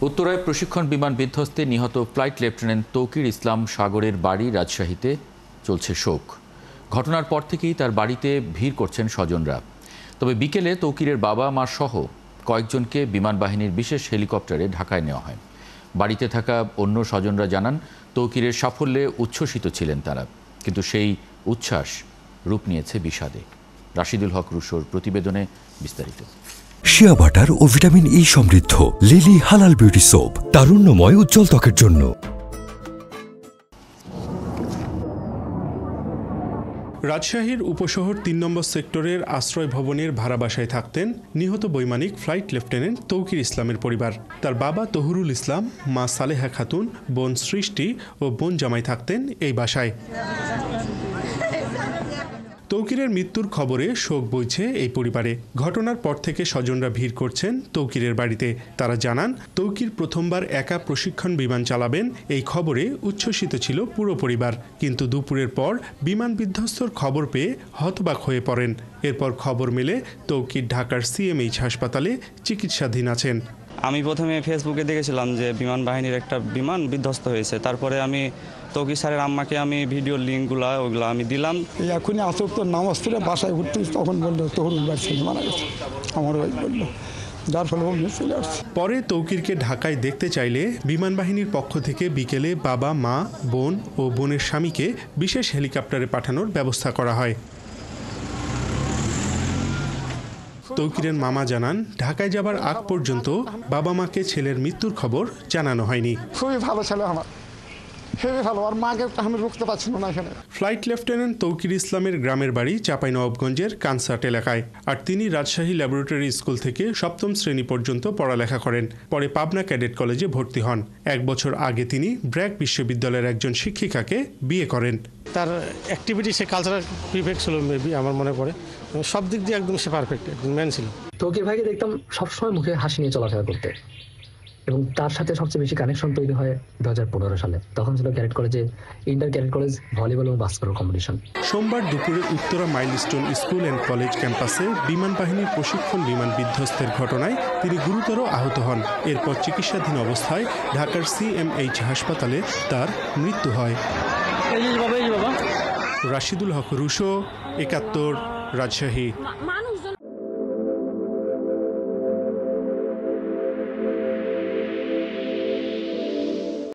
উত্তরায় প্রশিক্ষণ বিমান বিধ্বস্তে নিহত ফ্লাইট লেফটেন্যান্ট তৌকির ইসলাম সাগরের বাড়ি রাজশাহীতে চলছে শোক। ঘটনার পর থেকেই তার বাড়িতে ভিড় করছেন স্বজনরা। তবে বিকেলে তৌকিরের বাবা মা সহ কয়েকজনকে বিমান বাহিনীর বিশেষ হেলিকপ্টারে ঢাকায় নেওয়া হয়। বাড়িতে থাকা অন্য স্বজনরা জানান, তৌকিরের সাফল্যে উচ্ছ্বসিত ছিলেন তারা, কিন্তু সেই উচ্ছ্বাস রূপ নিয়েছে বিষাদে। রাশিদুল হক রুশোর প্রতিবেদনে বিস্তারিত। শিয়া বাটার ও ভিটামিন ই সমৃদ্ধ লিলি হালাল বিউটি সোপ, তারুণ্যময় উজ্জ্বল ত্বকের জন্য। রাজশাহীর উপশহর ৩ নম্বর সেক্টরের আশ্রয় ভবনের ভাড়া বাসায় থাকতেন নিহত বৈমানিক ফ্লাইট লেফটেন্যান্ট তৌকির ইসলামের পরিবার। তার বাবা তহুরুল ইসলাম, মা সালেহা খাতুন, বোন সৃষ্টি ও বোন জামাই থাকতেন এই বাসায়। তৌকিরের মৃত্যুর খবরে শোক বইছে এই পরিবারে। ঘটনার পর থেকে স্বজনরা ভিড় করছেন তৌকিরের বাড়িতে। তারা জানান, তৌকির প্রথমবার একা প্রশিক্ষণ বিমান চালাবেন এই খবরে উচ্ছ্বসিত ছিল পুরো পরিবার। কিন্তু দুপুরের পর বিমান বিধ্বস্তর খবর পেয়ে হতবাক হয়ে পড়েন। এরপর খবর মেলে তৌকির ঢাকার সিএমএইচ হাসপাতালে চিকিৎসাধীন আছেন। আমি প্রথমে ফেসবুকে দেখেছিলাম যে বিমান বাহিনীর একটা বিমান বিধ্বস্ত হয়েছে। তারপরে আমি তৌকির স্যারের আম্মাকে আমি ভিডিও লিঙ্কগুলো ওইগুলো আমি দিলাম। এখনই আসুক তো নামাজ পড়ে বাসায় ঘুরতে, তখন বললো তহুরুল ভাই ছেলে মারা গেছে। আমার ভাই বললো, যার ফলে চলে আসছে। পরে তৌকিরকে ঢাকায় দেখতে চাইলে বিমান বাহিনীর পক্ষ থেকে বিকেলে বাবা, মা, বোন ও বোনের স্বামীকে বিশেষ হেলিকপ্টারে পাঠানোর ব্যবস্থা করা হয়। তৌকিরের মামা জানান, ঢাকায় যাবার আগ পর্যন্ত বাবা মাকে ছেলের মৃত্যুর খবর জানানো হয়নি। খুবই ভালো ছেলে আমার, খুবই ভালো। আর মাকে আমি রুখতে পারছি না এখানে। ফ্লাইট লেফটেন্যান্ট তৌকির ইসলামের গ্রামের বাড়ি চাঁপাইনবাবগঞ্জের কানসার্ট এলাকায়। আর তিনি রাজশাহী ল্যাবরেটরি স্কুল থেকে ৭ম শ্রেণী পর্যন্ত পড়ালেখা করেন। পরে পাবনা ক্যাডেট কলেজে ভর্তি হন। ১ বছর আগে তিনি ব্র্যাক বিশ্ববিদ্যালয়ের একজন শিক্ষিকাকে বিয়ে করেন। তার অ্যাক্টিভিটি, সে কালচারাল প্রিফেক্ট ছিল মেবি, আমার মনে পড়ে। সব দিক দিয়ে একদম সে পারফেক্ট একজন ম্যান ছিল। তৌকির ভাইকে দেখতাম সবসময় মুখে হাসি নিয়ে চলাফেরা করতে, এবং তার সাথে সবচেয়ে বেশি কানেকশন তৈরি হয় 2015 সালে। তখন ছিল ক্যাডেট কলেজে ইন্টার ক্যাডেট কলেজ ভলিবল এবং বাস্কেটবল কম্পিটিশন। সোমবার দুপুরে Uttara milestone school and college ক্যাম্পাসে বিমান বাহিনীর প্রশিক্ষণ বিমান বিধ্বস্তের ঘটনায় তিনি গুরুতর আহত হন। এরপর চিকিৎসাধীন অবস্থায় ঢাকার সিএমএইচ হাসপাতালে তার মৃত্যু হয়। রাশিদুল হক রুশো, ৭১, রাজশাহী।